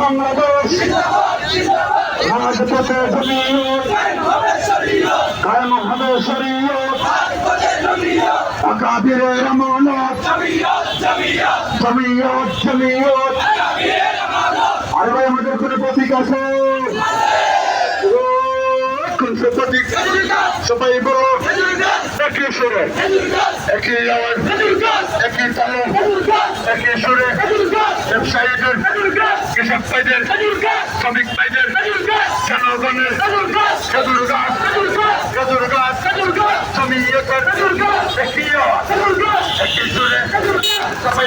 বাংলাদেশ রাজপথে কায়েম হবে শরীয়ত আকাবিরের আমানত জমিয়ত আর ভাই আমাদের কোনো প্রতীক আছে কোন সে প্রতীক সবাই বড় একই সুরে একই আওয়াজ একই তালে একই সুরে ব্যবসায়ীদের কৃষক ভাইদের শ্রমিক ভাইদের জনগণের খেজুর গাছ জমিয়তের একই আওয়াজ একই সুরে সবাই